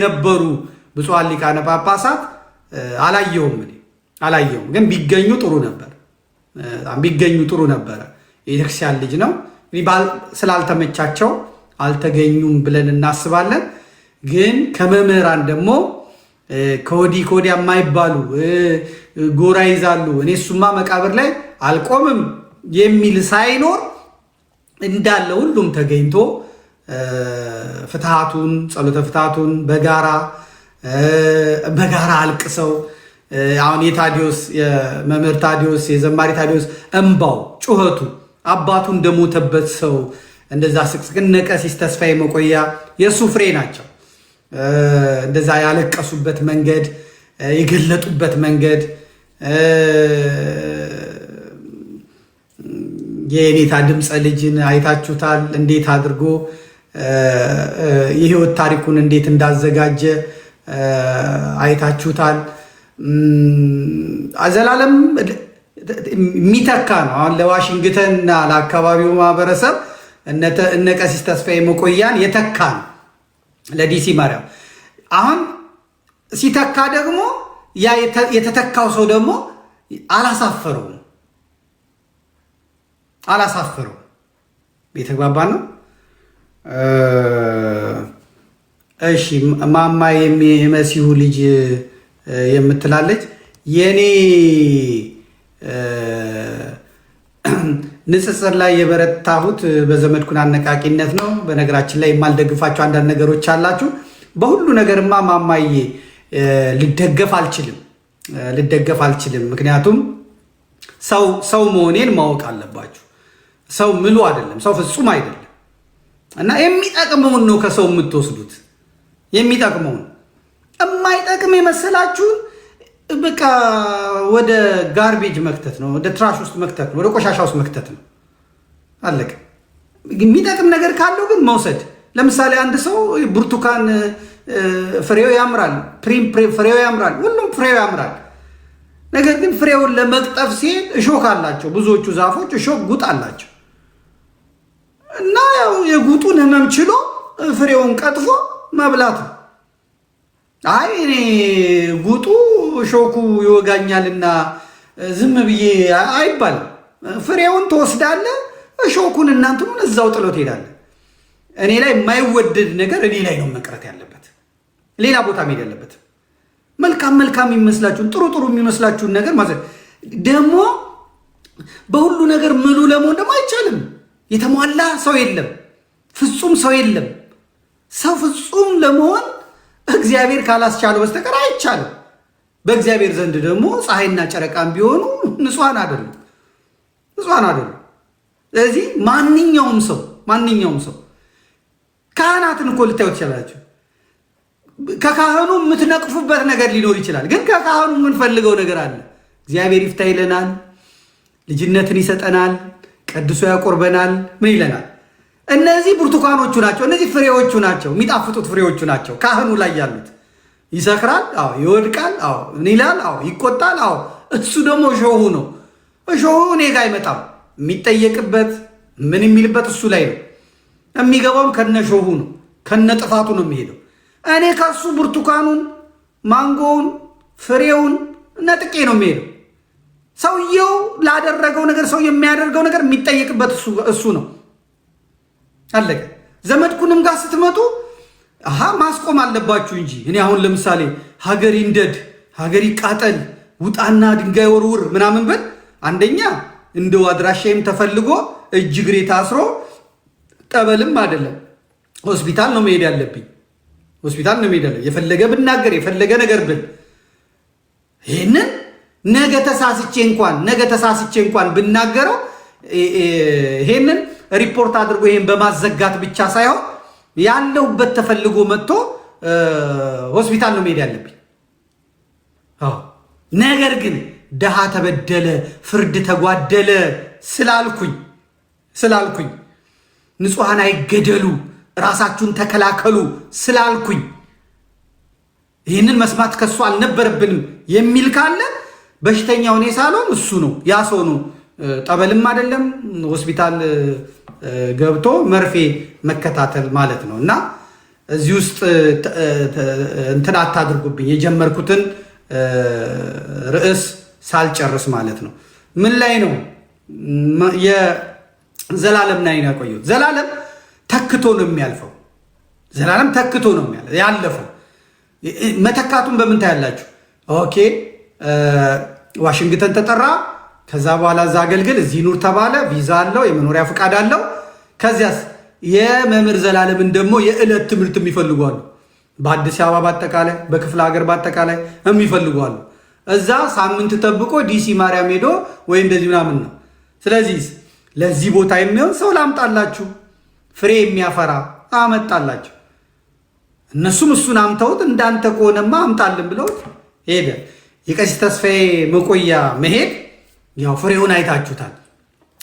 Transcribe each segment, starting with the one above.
ነበሩ ብፁዓን ሊቃነ ጳጳሳት አላየውም ግን ቢገኙ ጥሩ ነበር። ቢገኙ ጥሩ ነበረ። የቤተክርስቲያን ልጅ ነው ስላልተመቻቸው አልተገኙም ብለን እናስባለን። ግን ከመምህራን ደግሞ ከወዲህ የማይባሉ ጎራ ይዛሉ። እኔ እሱማ መቃብር ላይ አልቆምም የሚል ሳይኖር እንዳለ ሁሉም ተገኝቶ ፍትሃቱን ጸሎተ ፍትሃቱን በጋራ አልቅሰው አሁን የመምህር ታዲዮስ የዘማሪ ታዲዮስ እንባው ጩኸቱ አባቱ እንደሞተበት ሰው እንደዛ ስቅስቅ እነ ቀሲስ ተስፋዬ መቆያ የሱ ፍሬ ናቸው። እንደዛ ያለቀሱበት መንገድ የገለጡበት መንገድ የኔታ ድምፀ ልጅን አይታችሁታል። እንዴት አድርጎ የህይወት ታሪኩን እንዴት እንዳዘጋጀ አይታችሁታል። ዘላለም የሚተካ ነው። አሁን ለዋሽንግተን እና ለአካባቢው ማህበረሰብ እነ ቀሲስ ተስፋዬ መቆያን የተካ ነው ለዲሲ ማርያም። አሁን ሲተካ ደግሞ ያ የተተካው ሰው ደግሞ አላሳፈረውም። የተግባባ ነው። እሺ ማማ የመሲሁ ልጅ የምትላለች የኔ ንጽጽር ላይ የበረታሁት በዘመድኩን አነቃቂነት ነው። በነገራችን ላይ የማልደግፋቸው አንዳንድ ነገሮች አላችሁ። በሁሉ ነገርማ ማማዬ ልደገፍ አልችልም። ምክንያቱም ሰው መሆኔን ማወቅ አለባችሁ። ሰው ምሉ አይደለም፣ ሰው ፍጹም አይደለም እና የሚጠቅመውን ነው ከሰው የምትወስዱት። የሚጠቅመውን የማይጠቅም የመሰላችሁን በቃ ወደ ጋርቤጅ መክተት ነው፣ ወደ ትራሽ ውስጥ መክተት ነው፣ ወደ ቆሻሻ ውስጥ መክተት ነው። አለቀ። የሚጠቅም ነገር ካለው ግን መውሰድ። ለምሳሌ አንድ ሰው ብርቱካን ፍሬው ያምራል፣ ፍሬው ያምራል፣ ሁሉም ፍሬው ያምራል። ነገር ግን ፍሬውን ለመቅጠፍ ሲሄድ እሾክ አላቸው። ብዙዎቹ ዛፎች እሾክ ጉጥ አላቸው እና ያው የጉጡን ህመም ችሎ ፍሬውን ቀጥፎ መብላት ነው። አይ እኔ ጉጡ እሾኩ ይወጋኛልና ዝም ብዬ አይባልም። ፍሬውን ትወስዳለህ፣ እሾኩን እናንተን እዛው ጥሎ ትሄዳለህ። እኔ ላይ የማይወደድ ነገር እኔ ላይ ነው መቅረት ያለበት፣ ሌላ ቦታ መሄድ ያለበት። መልካም የሚመስላችሁን ጥሩ የሚመስላችሁን ነገር ማለት ደግሞ በሁሉ ነገር ምሉ ለመሆን ደግሞ አይቻልም። የተሟላ ሰው የለም፣ ፍጹም ሰው የለም። ሰው ፍጹም ለመሆን እግዚአብሔር ካላስቻለው በስተቀር አይቻልም። በእግዚአብሔር ዘንድ ደግሞ ፀሐይና ጨረቃም ቢሆኑ ንጹሐን አይደሉም። ስለዚህ ማንኛውም ሰው ካህናትን እኮ ልታዩ ትችላላችሁ። ከካህኑ የምትነቅፉበት ነገር ሊኖር ይችላል። ግን ከካህኑ የምንፈልገው ነገር አለ። እግዚአብሔር ይፍታ ይለናል፣ ልጅነትን ይሰጠናል፣ ቀድሶ ያቆርበናል። ምን ይለናል? እነዚህ ብርቱካኖቹ ናቸው፣ እነዚህ ፍሬዎቹ ናቸው፣ የሚጣፍጡት ፍሬዎቹ ናቸው። ካህኑ ላይ ያሉት ይሰክራል፣ ይወድቃል፣ ይላል፣ ይቆጣል። እሱ ደግሞ እሾሁ ነው። እሾሁ እኔ ጋ አይመጣም። የሚጠየቅበት ምን የሚልበት እሱ ላይ ነው። የሚገባውም ከነ እሾሁ ነው፣ ከነ ጥፋቱ ነው የሚሄደው። እኔ ከሱ ብርቱካኑን፣ ማንጎውን፣ ፍሬውን ነጥቄ ነው የሚሄደው። ሰውየው ላደረገው ነገር ሰው የሚያደርገው ነገር የሚጠየቅበት እሱ ነው። አለቀ። ዘመድኩንም ጋር ስትመጡ ማስቆም አለባችሁ እንጂ እኔ አሁን ለምሳሌ ሀገር ይንደድ፣ ሀገር ይቃጠል፣ ውጣና ድንጋይ ወርውር ምናምን ብል አንደኛ እንደው አድራሻዬም ተፈልጎ እጅ እግሬ ታስሮ ጠበልም አይደለም ሆስፒታል ነው መሄድ ያለብኝ። የፈለገ ብናገር የፈለገ ነገር ብል ይህንን ነገ ተሳስቼ እንኳን ብናገረው ይሄንን ሪፖርት አድርጎ ይሄን በማዘጋት ብቻ ሳይሆን ያለውበት ተፈልጎ መጥቶ ሆስፒታል ነው መሄድ ያለብኝ። ነገር ግን ደሃ ተበደለ፣ ፍርድ ተጓደለ ስላልኩኝ ንጹሐን አይገደሉ፣ ራሳችሁን ተከላከሉ ስላልኩኝ ይህንን መስማት ከሱ አልነበረብንም የሚል ካለ በሽተኛው እኔ ሳልሆን እሱ ነው፣ ያ ሰው ነው። ጠበልም አይደለም ሆስፒታል ገብቶ መርፌ መከታተል ማለት ነው። እና እዚህ ውስጥ እንትን አታድርጉብኝ፣ የጀመርኩትን ርዕስ ሳልጨርስ ማለት ነው። ምን ላይ ነው የዘላለም ላይ ነው ያቆየሁት። ዘላለም ተክቶ ነው የሚያልፈው። ዘላለም ተክቶ ነው ያለፈው። መተካቱን በምን ታያላችሁ? ኦኬ ዋሽንግተን ተጠራ። ከዛ በኋላ እዛ አገልግል፣ እዚህ ኑር ተባለ። ቪዛ አለው፣ የመኖሪያ ፈቃድ አለው። ከዚያስ የመምህር ዘላለምን ደግሞ የዕለት ትምህርት የሚፈልጓሉ። በአዲስ አበባ በአጠቃላይ በክፍለ ሀገር በአጠቃላይ የሚፈልጓሉ። እዛ ሳምንት ጠብቆ ዲሲ ማርያም ሄዶ ወይ እንደዚህ ምናምን ነው። ስለዚህ ለዚህ ቦታ የሚሆን ሰው ላምጣላችሁ፣ ፍሬ የሚያፈራ አመጣላችሁ። እነሱም እሱን አምተውት እንዳንተ ከሆነማ አምጣልን ብለውት ሄደ። የቀሲስ ተስፋዬ መቆያ መሄድ ያው ፍሬውን አይታችሁታል።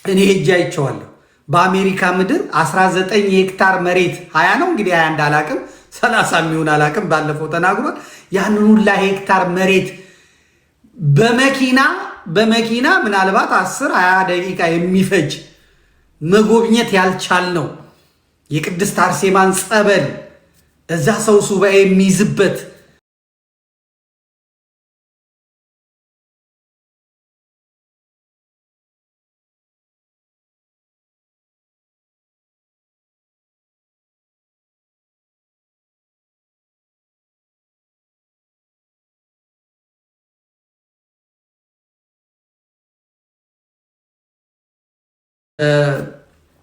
እኔ ሄጄ አይቼዋለሁ። በአሜሪካ ምድር 19 ሄክታር መሬት 20 ነው እንግዲህ 21 አላቅም 30 የሚሆን አላቅም ባለፈው ተናግሯል። ያንን ሁላ ሄክታር መሬት በመኪና ምናልባት 10-20 ደቂቃ የሚፈጅ መጎብኘት ያልቻልነው የቅድስት አርሴማን ጸበል እዛ ሰው ሱባኤ የሚይዝበት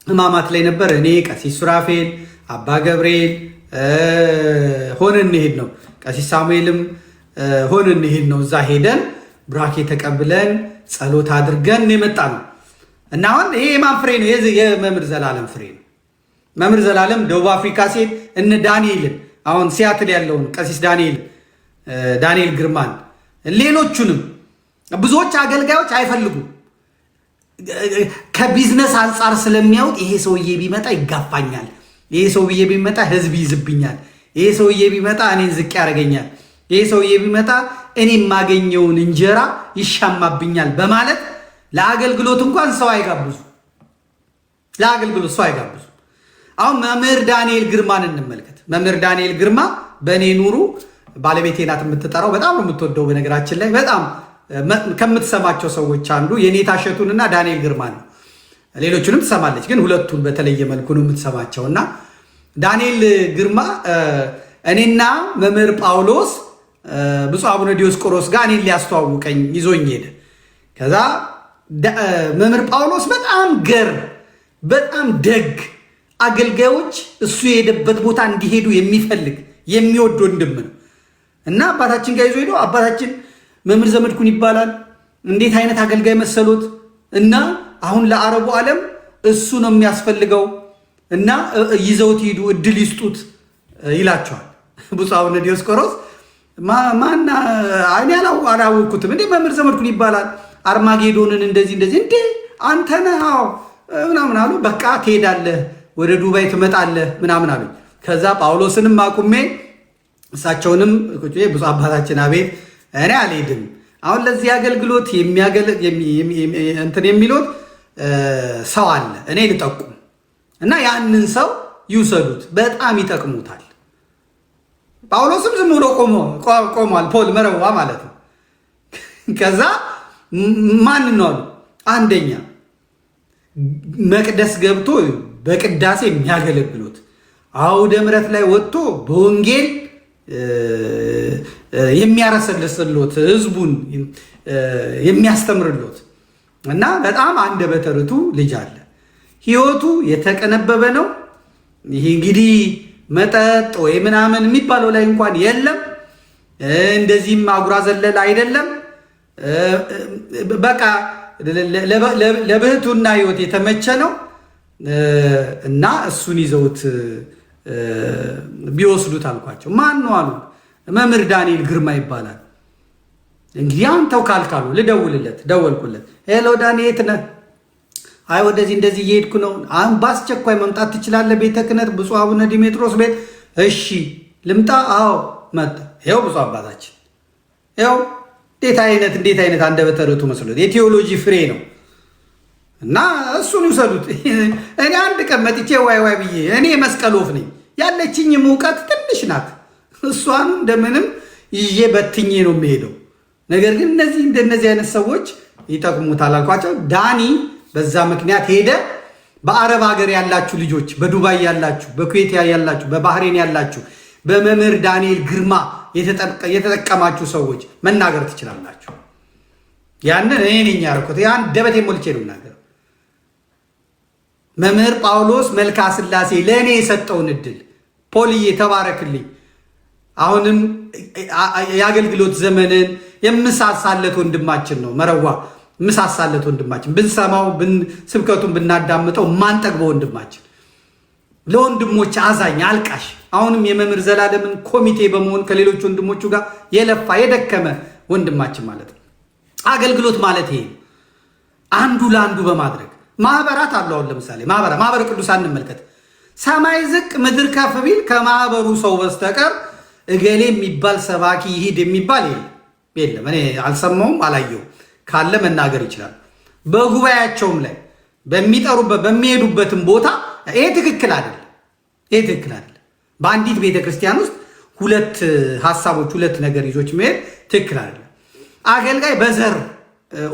ህማማት ላይ ነበር። እኔ ቀሲስ ሱራፌል፣ አባ ገብርኤል ሆነን እንሄድ ነው። ቀሲስ ሳሙኤልም ሆነን እንሄድ ነው። እዛ ሄደን ብራኬ ተቀብለን ጸሎት አድርገን የመጣ ነው እና አሁን ይሄ የማን ፍሬ ነው? የመምህር ዘላለም ፍሬ ነው። መምህር ዘላለም ደቡብ አፍሪካ ሴት እነ ዳንኤልን አሁን ሲያትል ያለውን ቀሲስ ዳንኤል ግርማን ሌሎቹንም ብዙዎች አገልጋዮች አይፈልጉም። ከቢዝነስ አንጻር ስለሚያውጥ ይሄ ሰውዬ ቢመጣ ይጋፋኛል፣ ይሄ ሰውዬ ቢመጣ ህዝብ ይዝብኛል፣ ይሄ ሰውዬ ቢመጣ እኔን ዝቅ ያደርገኛል፣ ይሄ ሰውዬ ቢመጣ እኔ የማገኘውን እንጀራ ይሻማብኛል በማለት ለአገልግሎት እንኳን ሰው አይጋብዙ። አሁን መምህር ዳንኤል ግርማን እንመልከት። መምህር ዳንኤል ግርማ በእኔ ኑሩ ባለቤቴ ናት የምትጠራው። በጣም ነው የምትወደው። በነገራችን ላይ በጣም ከምትሰማቸው ሰዎች አንዱ የኔታ እሸቱንና ዳንኤል ግርማን ነው። ሌሎቹንም ትሰማለች፣ ግን ሁለቱን በተለየ መልኩ ነው የምትሰማቸው። እና ዳንኤል ግርማ እኔና መምህር ጳውሎስ ብፁዕ አቡነ ዲዮስቆሮስ ጋር እኔን ሊያስተዋውቀኝ ይዞኝ ሄደ። ከዛ መምህር ጳውሎስ በጣም ደግ አገልጋዮች እሱ የሄደበት ቦታ እንዲሄዱ የሚወድ ወንድም ነው እና አባታችን ጋር ይዞ ሄዶ አባታችን መምህር ዘመድኩን ይባላል። እንዴት አይነት አገልጋይ መሰሎት! እና አሁን ለአረቡ ዓለም እሱ ነው የሚያስፈልገው እና ይዘውት ሂዱ፣ እድል ይስጡት ይላቸዋል። ብፁዕ አቡነ ዲዮስቆሮስ ማና እኔ አላወቅኩትም። እንዴ መምህር ዘመድኩን ይባላል፣ አርማጌዶንን እንደዚህ እንዴ አንተ ነህ ምናምን አሉ። በቃ ትሄዳለህ፣ ወደ ዱባይ ትመጣለህ ምናምን አሉ። ከዛ ጳውሎስንም አቁሜ እሳቸውንም ብፁዕ አባታችን አቤት እኔ አልሄድም። አሁን ለዚህ አገልግሎት እንትን የሚሉት ሰው አለ፣ እኔ ልጠቁም እና ያንን ሰው ይውሰዱት፣ በጣም ይጠቅሙታል። ጳውሎስም ዝም ብሎ ቆሟል፣ ፖል መረዋ ማለት ነው። ከዛ ማን ነው አሉ፣ አንደኛ መቅደስ ገብቶ በቅዳሴ የሚያገለግሉት፣ አውደ ምሕረት ላይ ወጥቶ በወንጌል የሚያረሰልስሎት ህዝቡን የሚያስተምርሎት እና በጣም አንደበተ ርቱዕ ልጅ አለ። ህይወቱ የተቀነበበ ነው። ይህ እንግዲህ መጠጥ ወይ ምናምን የሚባለው ላይ እንኳን የለም። እንደዚህም አጉራ ዘለል አይደለም። በቃ ለብህቱና ህይወት የተመቸ ነው እና እሱን ይዘውት ቢወስዱት አልኳቸው። ማን ነው አሉ። መምህር ዳንኤል ግርማ ይባላል። እንግዲህ አንተው ካልካሉ ልደውልለት። ደወልኩለት። ሄሎ ዳንኤል የት ነህ? አይ ወደዚህ እንደዚህ እየሄድኩ ነው። አሁን በአስቸኳይ መምጣት ትችላለህ? ቤተ ክህነት ብፁዕ አቡነ ዲሜጥሮስ ቤት። እሺ ልምጣ? አዎ መጣ። ይኸው ብፁዕ አባታችን ይኸው እንዴት አይነት አንደበተ ርቱዕ መስሎት የቴዎሎጂ ፍሬ ነው እና እሱን ይውሰዱት። እኔ አንድ ቀን መጥቼ ዋይ ብዬ እኔ መስቀል ወፍ ነኝ፣ ያለችኝ እውቀት ትንሽ ናት። እሷን እንደምንም ይዤ በትኜ ነው የሚሄደው። ነገር ግን እንደነዚህ አይነት ሰዎች ይጠቅሙታል አልኳቸው። ዳኒ በዛ ምክንያት ሄደ። በአረብ ሀገር ያላችሁ ልጆች፣ በዱባይ ያላችሁ፣ በኩዌት ያላችሁ፣ በባህሬን ያላችሁ በመምህር ዳንኤል ግርማ የተጠቀማችሁ ሰዎች መናገር ትችላላችሁ። ያንን እኔ ነኝ ያደረኩት። ያን ደበቴ ሞልቼ ነው የምናገረው። መምህር ጳውሎስ መልካ ስላሴ ለእኔ የሰጠውን እድል ፖልዬ ተባረክልኝ። አሁንም የአገልግሎት ዘመንን የምሳሳለት ወንድማችን ነው። መረዋ ምሳሳለት ወንድማችን፣ ብንሰማው ስብከቱን ብናዳምጠው ማንጠግበው ወንድማችን፣ ለወንድሞች አዛኝ አልቃሽ፣ አሁንም የመምህር ዘላለምን ኮሚቴ በመሆን ከሌሎች ወንድሞቹ ጋር የለፋ የደከመ ወንድማችን ማለት ነው። አገልግሎት ማለት ይሄ አንዱ ለአንዱ በማድረግ ማህበራት አሉ። አሁን ለምሳሌ ማህበረ ቅዱሳን እንመልከት። ሰማይ ዝቅ ምድር ከፍ ቢል ከማህበሩ ሰው በስተቀር እገሌ የሚባል ሰባኪ ይሂድ የሚባል የለም። እኔ አልሰማውም አላየውም። ካለ መናገር ይችላል። በጉባኤያቸውም ላይ በሚጠሩበት በሚሄዱበትም ቦታ ይሄ ትክክል አይደለም። ይሄ ትክክል አይደለም። በአንዲት ቤተክርስቲያን ውስጥ ሁለት ሀሳቦች ሁለት ነገር ይዞች መሄድ ትክክል አይደለም። አገልጋይ በዘር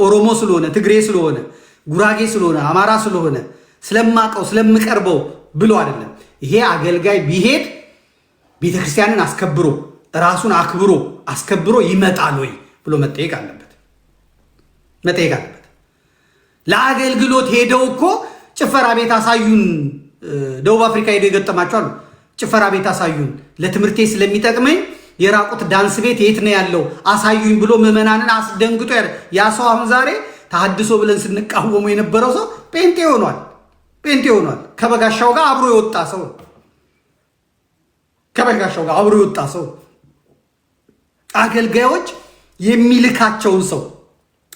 ኦሮሞ ስለሆነ ትግሬ ስለሆነ ጉራጌ ስለሆነ አማራ ስለሆነ ስለማቀው ስለምቀርበው ብሎ አይደለም። ይሄ አገልጋይ ቢሄድ ቤተክርስቲያንን አስከብሮ ራሱን አስከብሮ ይመጣል ወይ ብሎ መጠየቅ አለበት። ለአገልግሎት ሄደው እኮ ጭፈራ ቤት አሳዩን። ደቡብ አፍሪካ ሄደው የገጠማቸዋል። ጭፈራ ቤት አሳዩን፣ ለትምህርቴ ስለሚጠቅመኝ የራቁት ዳንስ ቤት የት ነው ያለው አሳዩኝ ብሎ ምዕመናንን አስደንግጦ ያ ሰው አሁን ዛሬ ተሐድሶ ብለን ስንቃወሙ የነበረው ሰው ጴንጤ ሆኗል። ከበጋሻው ጋር አብሮ የወጣ ሰው አገልጋዮች የሚልካቸውን ሰው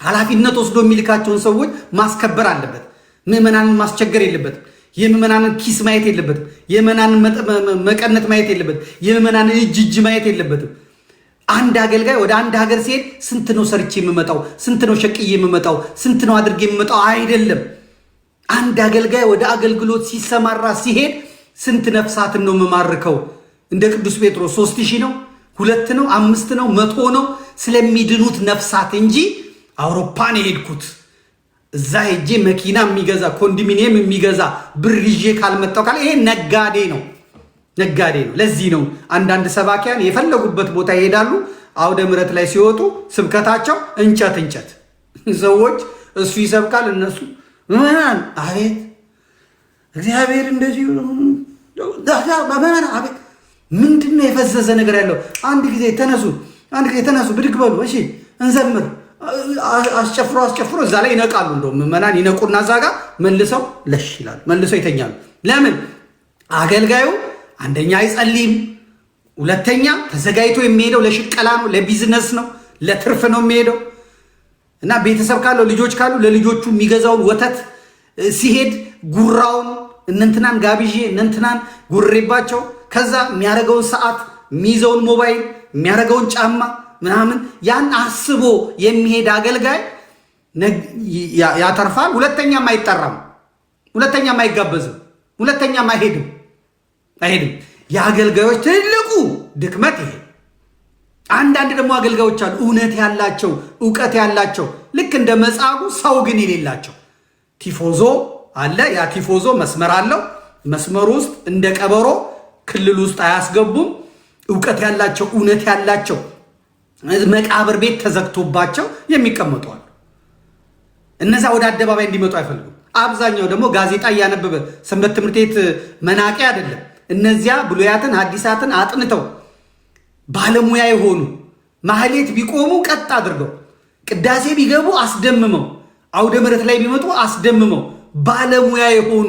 ኃላፊነት ወስዶ የሚልካቸውን ሰዎች ማስከበር አለበት። ምዕመናንን ማስቸገር የለበትም። የምዕመናንን ኪስ ማየት የለበትም። የምዕመናንን መቀነት ማየት የለበትም። የምዕመናንን እጅ ማየት የለበትም። አንድ አገልጋይ ወደ አንድ ሀገር ሲሄድ ስንት ነው ሰርቼ የምመጣው፣ ስንት ነው ሸቅዬ የምመጣው፣ ስንት ነው አድርጌ የምመጣው አይደለም። አንድ አገልጋይ ወደ አገልግሎት ሲሰማራ ሲሄድ ስንት ነፍሳትን ነው የምማርከው? እንደ ቅዱስ ጴጥሮስ 3000 ነው፣ 2 ነው፣ 5 ነው፣ 100 ነው ስለሚድኑት ነፍሳት እንጂ አውሮፓን የሄድኩት እዛ ሄጄ መኪና የሚገዛ ኮንዶሚኒየም የሚገዛ ብር ይዤ ካልመጣው ካለ ይሄ ነጋዴ ነው። ለዚህ ነው አንዳንድ ሰባኪያን የፈለጉበት ቦታ ይሄዳሉ። አውደ ምሕረት ላይ ሲወጡ ስብከታቸው እንጨት ሰዎች እሱ ይሰብካል፣ እነሱ አቤት እግዚአብሔር እንደዚህ አቤት ምንድን ነው የፈዘዘ ነገር ያለው? አንድ ጊዜ ተነሱ ብድግ በሉ፣ እሺ እንዘምር፣ አስጨፍሮ እዛ ላይ ይነቃሉ። እንደውም ምዕመናን ይነቁና እዛ ጋር መልሰው ለሽ ይላሉ፣ መልሰው ይተኛሉ። ለምን? አገልጋዩ አንደኛ አይጸልይም፣ ሁለተኛ ተዘጋጅቶ የሚሄደው ለሽቀላ ነው፣ ለቢዝነስ ነው፣ ለትርፍ ነው የሚሄደው እና ቤተሰብ ካለው ልጆች ካሉ ለልጆቹ የሚገዛውን ወተት ሲሄድ ጉራውን እነንትናን ጋብዤ እነንትናን ጉሬባቸው ከዛ የሚያደርገውን ሰዓት የሚይዘውን ሞባይል የሚያደርገውን ጫማ ምናምን ያን አስቦ የሚሄድ አገልጋይ ያተርፋል። ሁለተኛም አይጠራም፣ ሁለተኛም አይጋበዝም፣ ሁለተኛም አይሄድም። የአገልጋዮች ትልቁ ድክመት ይሄ። አንዳንድ ደግሞ አገልጋዮች አሉ እውነት ያላቸው እውቀት ያላቸው ልክ እንደ መጻጉዕ ሰው ግን የሌላቸው። ቲፎዞ አለ። ያ ቲፎዞ መስመር አለው። መስመሩ ውስጥ እንደ ቀበሮ ክልል ውስጥ አያስገቡም። እውቀት ያላቸው እውነት ያላቸው መቃብር ቤት ተዘግቶባቸው የሚቀመጡ አሉ። እነዛ ወደ አደባባይ እንዲመጡ አይፈልጉም። አብዛኛው ደግሞ ጋዜጣ እያነበበ ሰንበት ትምህርት ቤት መናቂ አይደለም። እነዚያ ብሉያትን ሐዲሳትን አጥንተው ባለሙያ የሆኑ ማህሌት ቢቆሙ ቀጥ አድርገው ቅዳሴ ቢገቡ አስደምመው አውደ ምሕረት ላይ ቢመጡ አስደምመው ባለሙያ የሆኑ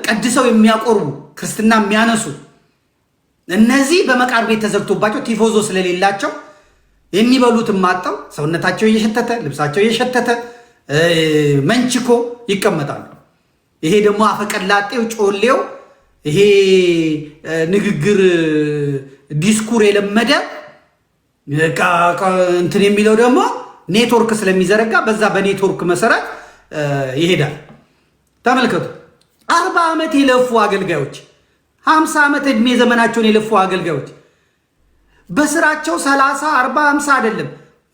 ቀድሰው የሚያቆርቡ ክርስትና የሚያነሱ እነዚህ በመቃብር ቤት ተዘግቶባቸው ቲፎዞ ስለሌላቸው የሚበሉትም ማጣው ሰውነታቸው እየሸተተ ልብሳቸው እየሸተተ መንችኮ ይቀመጣሉ። ይሄ ደግሞ አፈቀላጤው ጮሌው ይሄ ንግግር ዲስኩር የለመደ እንትን የሚለው ደግሞ ኔትወርክ ስለሚዘረጋ በዛ በኔትወርክ መሰረት ይሄዳል። ተመልከቱ። 40 ዓመት የለፉ አገልጋዮች 50 ዓመት ዕድሜ ዘመናቸውን የለፉ አገልጋዮች በስራቸው 30 40 50 አይደለም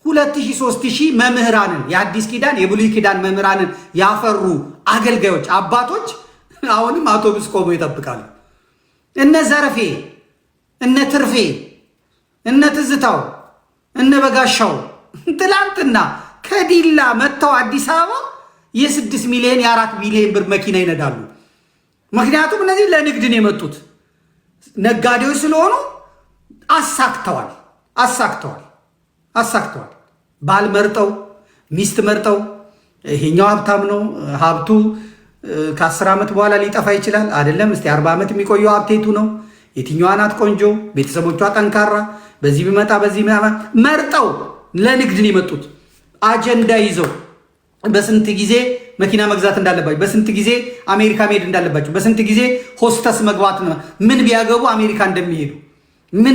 2000 3000 መምህራንን የአዲስ ኪዳን የብሉይ ኪዳን መምህራንን ያፈሩ አገልጋዮች አባቶች አሁንም አውቶቡስ ቆሞ ይጠብቃሉ። እነ ዘርፌ እነ ትርፌ እነ ትዝታው እነ በጋሻው ትላንትና ከዲላ መጥተው አዲስ አበባ የ6 ሚሊዮን የ4 ሚሊዮን ብር መኪና ይነዳሉ። ምክንያቱም እነዚህ ለንግድ ነው የመጡት ነጋዴዎች ስለሆኑ አሳክተዋል። ባል መርጠው ሚስት መርጠው ይሄኛው ሀብታም ነው ሀብቱ ከ10 ዓመት በኋላ ሊጠፋ ይችላል አይደለም። እስቲ 40 ዓመት የሚቆየው ሀብቴቱ ነው። የትኛዋ ናት ቆንጆ ቤተሰቦቿ ጠንካራ በዚህ ቢመጣ በዚህ መርጠው ለንግድ ነው የመጡት። አጀንዳ ይዘው በስንት ጊዜ መኪና መግዛት እንዳለባቸው፣ በስንት ጊዜ አሜሪካ መሄድ እንዳለባቸው፣ በስንት ጊዜ ሆስተስ መግባት ነው ምን ቢያገቡ አሜሪካ እንደሚሄዱ ምን